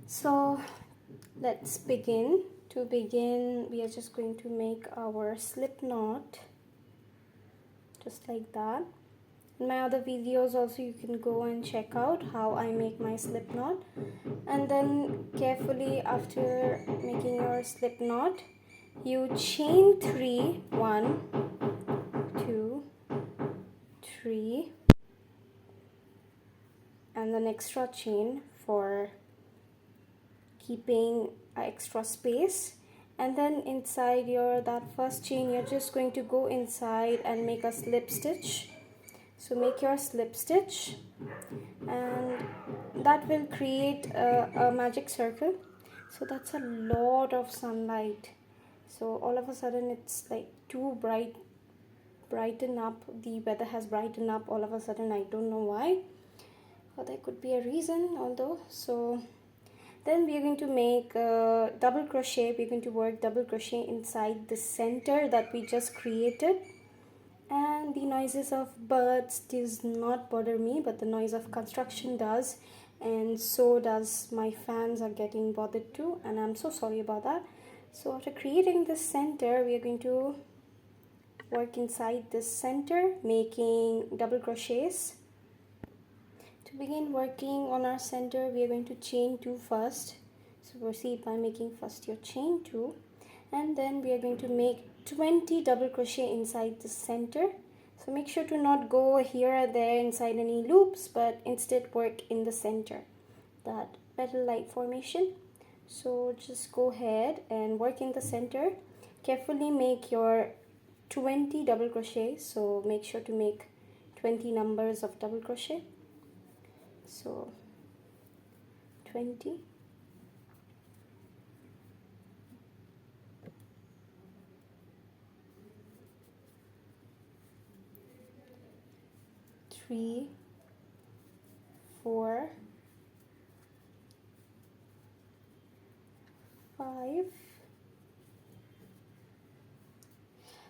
So let's begin. To begin, we are just going to make our slip knot just like that. In my other videos also you can go and check out how I make my slip knot. And then carefully, after making your slip knot, you chain 3, 1, 2, 3, and an extra chain for keeping extra space. And then inside your that first chain, you're just going to go inside and make a slip stitch. So make your slip stitch, and that will create a magic circle. So that's a lot of sunlight. So all of a sudden it's like too brighten up. The weather has brightened up all of a sudden. I don't know why, but there could be a reason although. So then we are going to make double crochet. We're going to work double crochet inside the center that we just created. And the noises of birds does not bother me, but the noise of construction does, and so does my fans are getting bothered too, and I'm so sorry about that. So after creating this center, we are going to work inside this center, making double crochets. To begin working on our center, we are going to chain 2 first. So proceed by making first your chain 2, and then we are going to make 20 double crochet inside the center. So make sure to not go here or there inside any loops, but instead work in the center, that petal like formation. So just go ahead and work in the center. Carefully make your 20 double crochet. So make sure to make 20 numbers of double crochet. So 20, 3, 4, 5.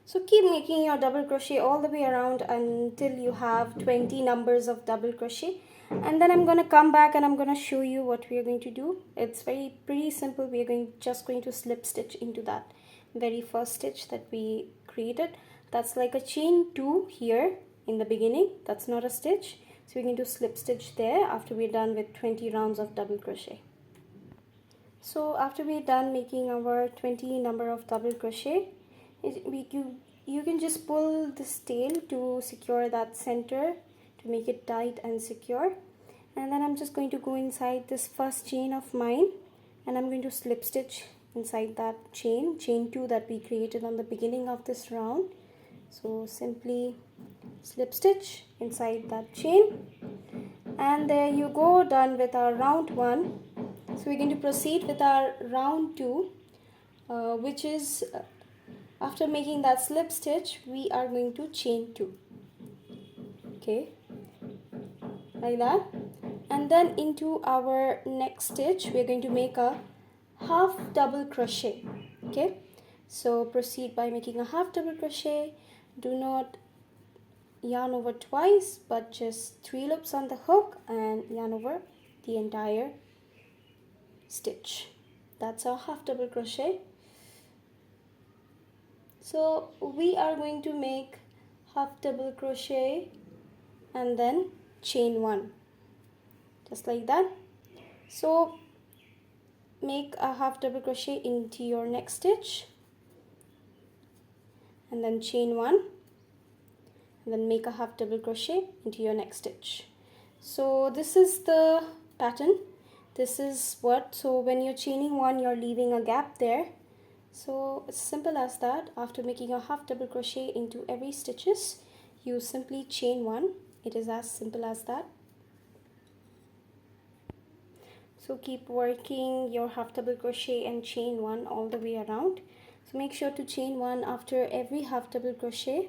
So keep making your double crochet all the way around until you have 20 numbers of double crochet. And then I'm going to come back and I'm going to show you what we are going to do. It's pretty simple. We are just going to slip stitch into that very first stitch that we created. That's like a chain 2 here in the beginning. That's not a stitch. So we're going to slip stitch there after we're done with 20 rounds of double crochet. So after we're done making our 20 number of double crochet, you can just pull this tail to secure that center, to make it tight and secure. And then I'm just going to go inside this first chain of mine, and I'm going to slip stitch inside that chain 2 that we created on the beginning of this round. So simply slip stitch inside that chain, and there you go, done with our round 1. So we're going to proceed with our round 2, which is after making that slip stitch, we are going to chain 2. Okay, like that. And then into our next stitch, we're going to make a half double crochet. Okay, so proceed by making a half double crochet. Do not yarn over twice, but just 3 loops on the hook and yarn over the entire stitch. That's our half double crochet. So we are going to make half double crochet and then chain 1, just like that. So make a half double crochet into your next stitch and then chain 1, and then make a half double crochet into your next stitch. So this is the pattern. This is what, so when you're chaining 1, you're leaving a gap there. So it's simple as that. After making a half double crochet into every stitches, you simply chain 1. It is as simple as that. So keep working your half double crochet and chain 1 all the way around. So make sure to chain 1 after every half double crochet.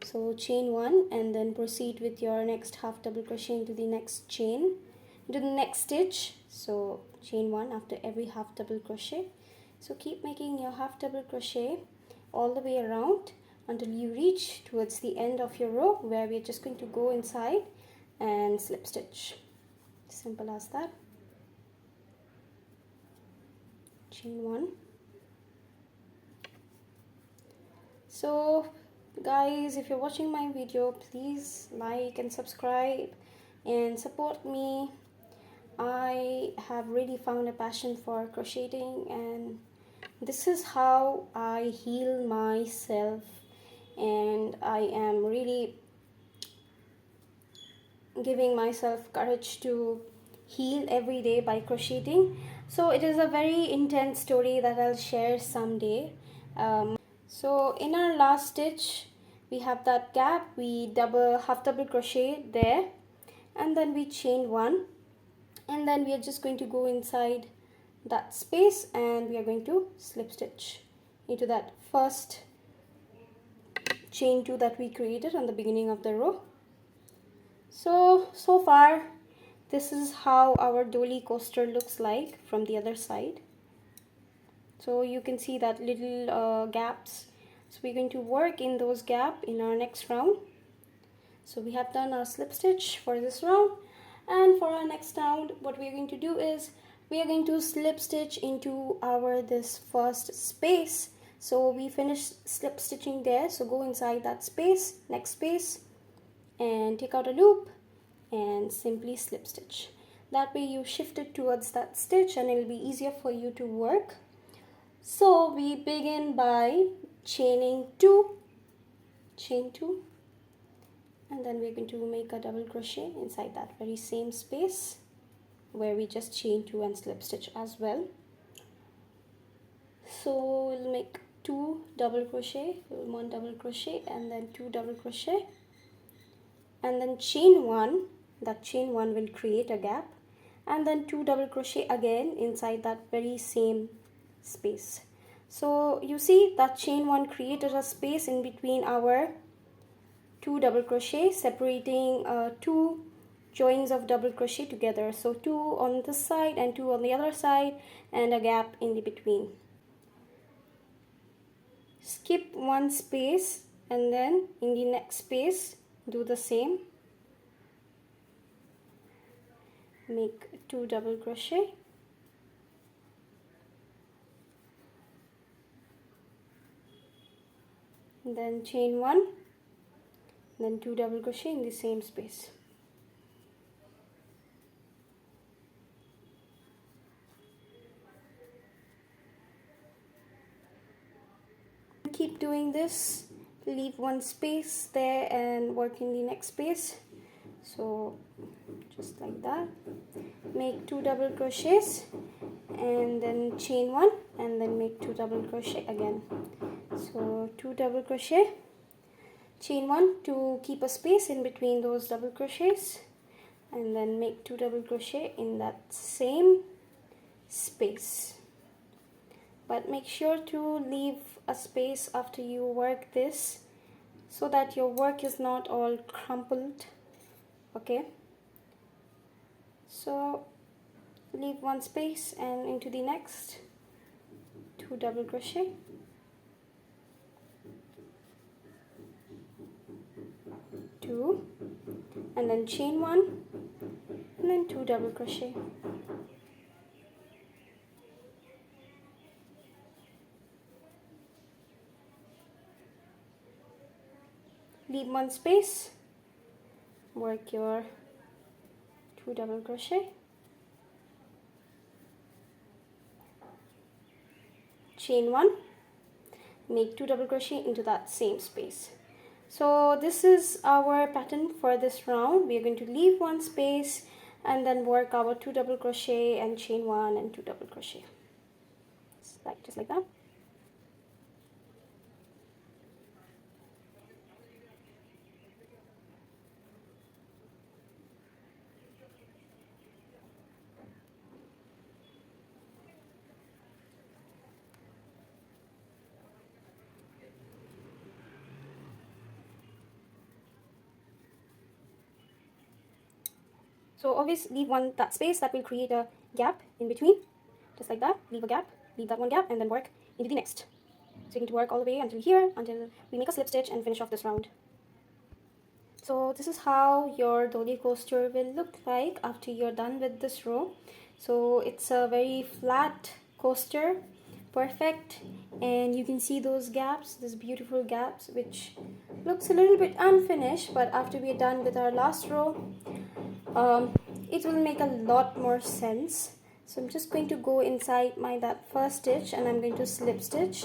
So chain 1 and then proceed with your next half double crochet into the next chain, into the next stitch. So chain 1 after every half double crochet. So keep making your half double crochet all the way around until you reach towards the end of your row, where we're just going to go inside and slip stitch. Simple as that. chain 1. So guys, if you're watching my video, please like and subscribe and support me. I have really found a passion for crocheting, and this is how I heal myself, and I am really giving myself courage to heal every day by crocheting. So it is a very intense story that I'll share someday. So in our last stitch we have that gap, we half double crochet there, and then we chain 1, and then we are just going to go inside that space and we are going to slip stitch into that first chain 2 that we created on the beginning of the row. So far this is how our Doily coaster looks like from the other side. So you can see that little gaps, so we're going to work in those gaps in our next round. So we have done our slip stitch for this round, and for our next round what we are going to do is we are going to slip stitch into our this first space. So we finished slip stitching there, so go inside that space, next space, and take out a loop and simply slip stitch. That way you shift it towards that stitch and it will be easier for you to work. So we begin by chaining 2, chain 2, and then we're going to make a double crochet inside that very same space where we just chain 2 and slip stitch as well. So we'll make 2 double crochet, 1 double crochet, and then 2 double crochet, and then chain 1. That chain 1 will create a gap, and then 2 double crochet again inside that very same space. So you see that chain 1 created a space in between our 2 double crochet, separating 2 joins of double crochet together. So 2 on this side and 2 on the other side, and a gap in the between. Skip 1 space and then in the next space do the same. Make 2 double crochet, then chain 1, then 2 double crochet in the same space. Keep doing this, leave 1 space there and work in the next space. So just like that, make 2 double crochets and then chain 1 and then make 2 double crochet again. So 2 double crochet, chain 1 to keep a space in between those double crochets, and then make 2 double crochet in that same space. But make sure to leave a space after you work this so that your work is not all crumpled. Okay, so leave 1 space and into the next 2 double crochet, two, and then chain 1 and then 2 double crochet. Leave 1 space, work your 2 double crochet, chain 1, make 2 double crochet into that same space. So this is our pattern for this round. We are going to leave 1 space and then work our 2 double crochet and chain 1 and 2 double crochet, just like that. So always leave that space that will create a gap in between, just like that. Leave a gap, leave that 1 gap, and then work into the next. So you need to work all the way until here, until we make a slip stitch and finish off this round. So this is how your Doily coaster will look like after you're done with this row. So it's a very flat coaster. Perfect. And you can see those gaps, those beautiful gaps, which looks a little bit unfinished, but after we are done with our last row, it will make a lot more sense. So I'm just going to go inside that first stitch and I'm going to slip stitch.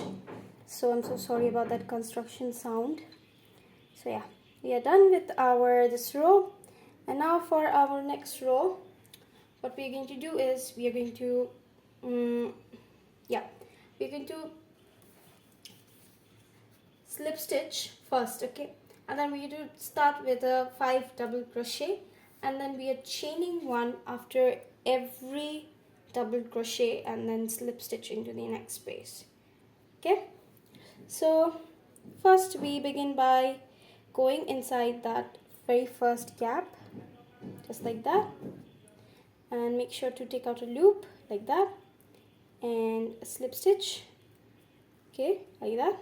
So I'm so sorry about that construction sound. So yeah, we are done with this row. And now for our next row, what we're going to do is we are going to we're going to slip stitch first, okay, and then we do start with a 5 double crochet, and then we are chaining one after every double crochet and then slip stitch into the next space. Okay, so first we begin by going inside that very first gap, just like that, and make sure to take out a loop like that and a slip stitch, okay, like that,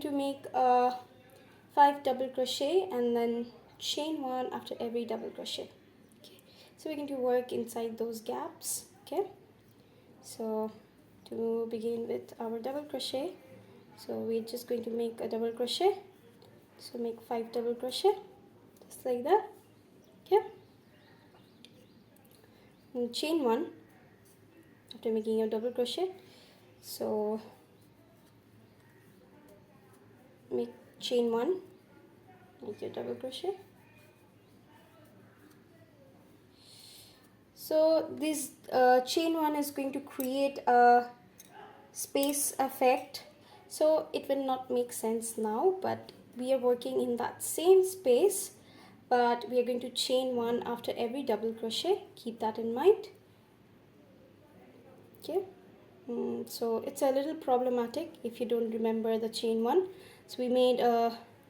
to make a 5 double crochet and then chain one after every double crochet. Okay, so we're going to work inside those gaps. Okay, so to begin with our double crochet, so we're just going to make a double crochet, so make 5 double crochet just like that. Okay, and chain one after making your double crochet, so make chain one, make your double crochet. So this chain one is going to create a space effect, so it will not make sense now, but we are working in that same space, but we are going to chain one after every double crochet. Keep that in mind. Okay, so it's a little problematic if you don't remember the chain one. So we made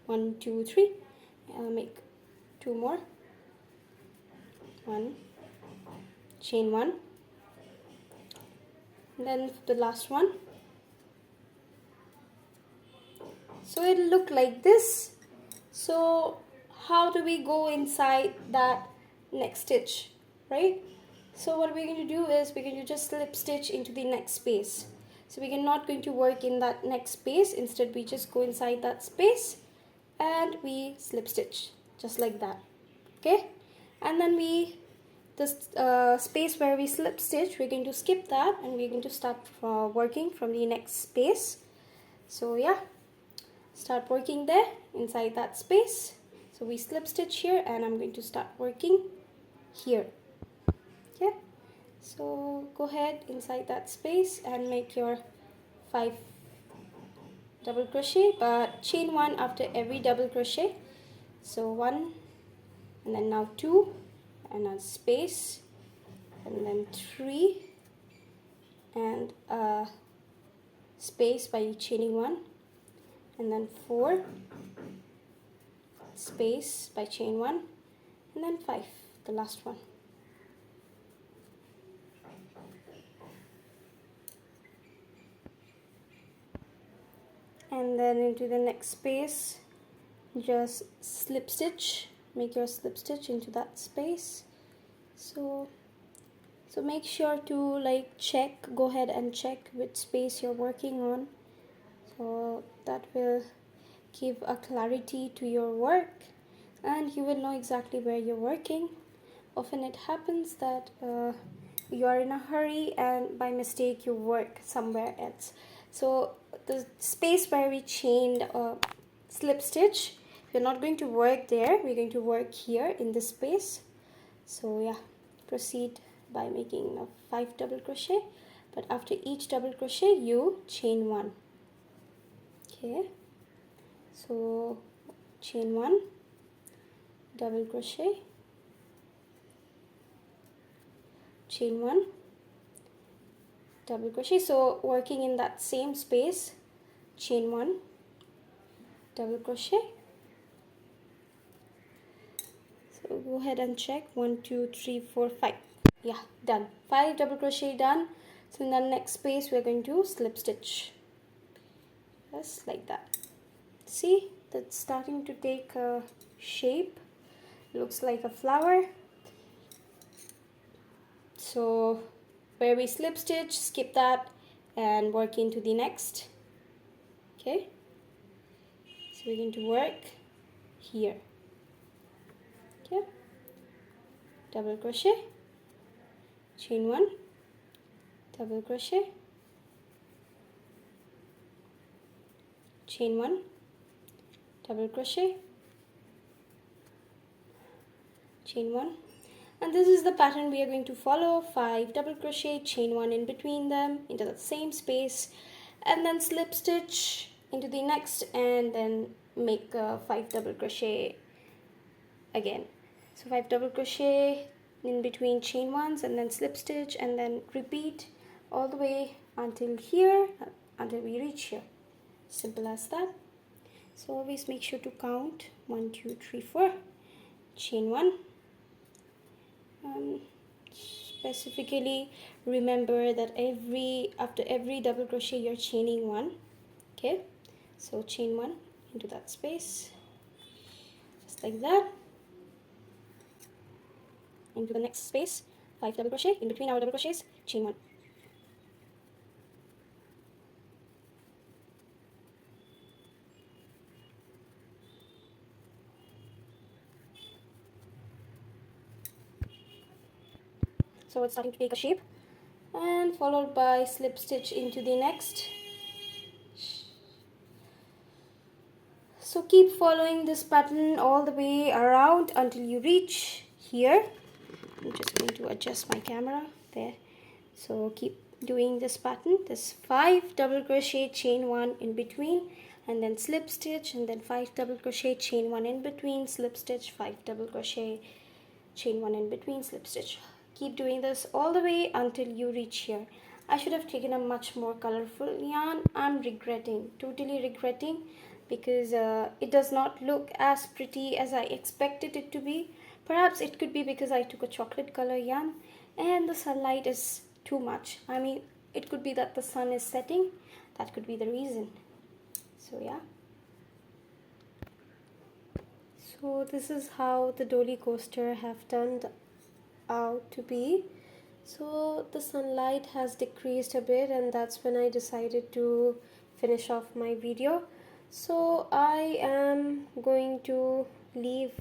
1 2 3, make 2 more, 1, chain 1, and then the last one. So it'll look like this. So how do we go inside that next stitch, right? So what we're going to do is we're going to just slip stitch into the next space. So we're not going to work in that next space, instead we just go inside that space and we slip stitch just like that. Okay, and then the space where we slip stitch, we're going to skip that and we're going to start working from the next space. So yeah, start working there inside that space. So we slip stitch here and I'm going to start working here. Okay, so go ahead inside that space and make your 5 double crochet, but chain one after every double crochet. So 1, and then now 2, and a space, and then 3, and a space by chaining 1, and then 4, space by chain 1, and then 5, the last one. And then into the next space, just slip stitch, make your slip stitch into that space. So make sure to like check, go ahead and check which space you're working on, so that will give a clarity to your work and you will know exactly where you're working. Often it happens that you are in a hurry and by mistake you work somewhere else. So the space where we chained slip stitch, we're not going to work there, we're going to work here in this space. So yeah, proceed by making a 5 double crochet, but after each double crochet you chain 1. Okay, so chain 1, double crochet, chain 1, double crochet. So working in that same space, chain 1, double crochet. So go ahead and check 1 2 3 4 5. Yeah, done. 5 double crochet done. So in the next space we're going to slip stitch just like that. See, that's starting to take a shape, looks like a flower. So where we slip stitch, skip that and work into the next. Okay, so we're going to work here. Okay, double crochet, chain 1, double crochet, chain 1, double crochet, chain 1, and this is the pattern we are going to follow. 5 double crochet, chain 1 in between them into the same space, and then slip stitch into the next, and then make 5 double crochet again. So 5 double crochet in between chain 1s, and then slip stitch, and then repeat all the way until here, until we reach here. Simple as that. So always make sure to count 1 2 3 4, chain 1. Specifically remember that after every double crochet you're chaining 1. Okay, so chain 1 into that space, just like that, into the next space, 5 double crochet in between our double crochets, chain 1. So it's starting to take a shape, and followed by slip stitch into the next. So keep following this pattern all the way around until you reach here. I'm just going to adjust my camera there. So keep doing this pattern, this 5 double crochet, chain 1 in between, and then slip stitch, and then 5 double crochet, chain 1 in between, slip stitch, 5 double crochet, chain 1 in between, slip stitch. Keep doing this all the way until you reach here. I should have taken a much more colorful yarn. I'm regretting, totally regretting, because it does not look as pretty as I expected it to be. Perhaps it could be because I took a chocolate color yarn and the sunlight is too much. I mean, it could be that the sun is setting. That could be the reason. So yeah. So this is how the Doily coaster have turned out to be. So the sunlight has decreased a bit, and that's when I decided to finish off my video. So I am going to leave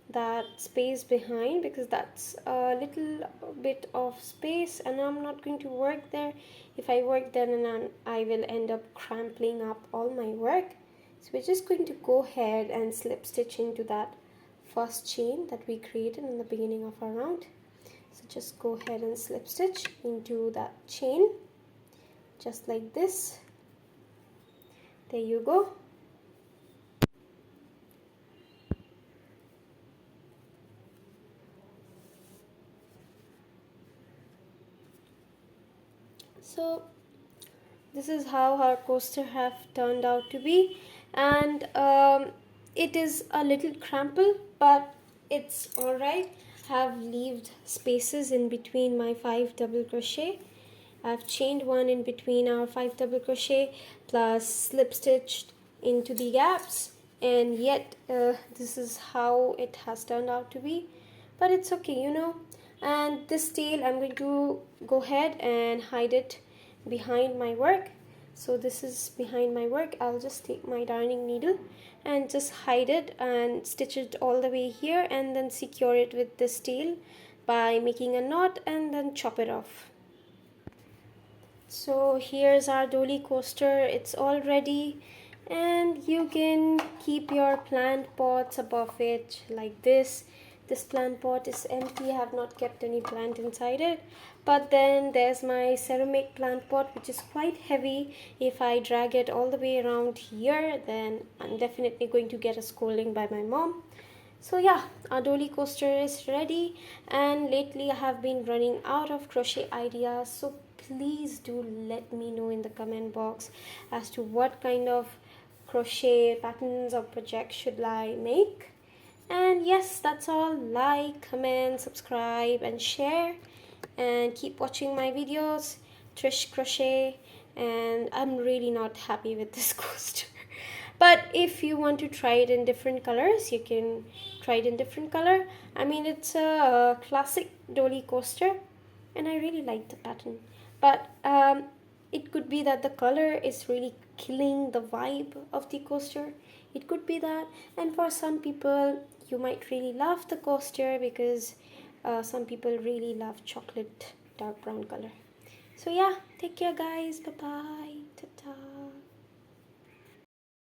that space behind because that's a little bit of space, and I'm not going to work there. If I work there, then I will end up crampling up all my work. So we're just going to go ahead and slip stitch into that first chain that we created in the beginning of our round. So just go ahead and slip stitch into that chain, just like this. There you go. So this is how our coaster have turned out to be, and it is a little crumpled, but it's alright. Have left spaces in between my 5 double crochet. I've chained 1 in between our 5 double crochet plus slip stitched into the gaps, and yet this is how it has turned out to be, but it's okay, you know. And this tail I'm going to go ahead and hide it behind my work. So this is behind my work. I'll just take my darning needle and just hide it and stitch it all the way here, and then secure it with this tail by making a knot and then chop it off. So here's our Doily coaster. It's all ready, and you can keep your plant pots above it like this. This plant pot is empty. I have not kept any plant inside it. But then there's my ceramic plant pot, which is quite heavy. If I drag it all the way around here, then I'm definitely going to get a scolding by my mom. So yeah, our Doily coaster is ready, and lately I have been running out of crochet ideas. So please do let me know in the comment box as to what kind of crochet patterns or projects should I make. And yes, that's all. Like, comment, subscribe and share, and keep watching my videos. Trish Crochet. And I'm really not happy with this coaster, but if you want to try it in different colors, you can try it in different color. I mean, it's a classic Doily coaster and I really like the pattern, but It could be that the color is really killing the vibe of the coaster. It could be that. And for some people, you might really love the coaster because some people really love chocolate dark brown color. So yeah, take care guys. Bye bye.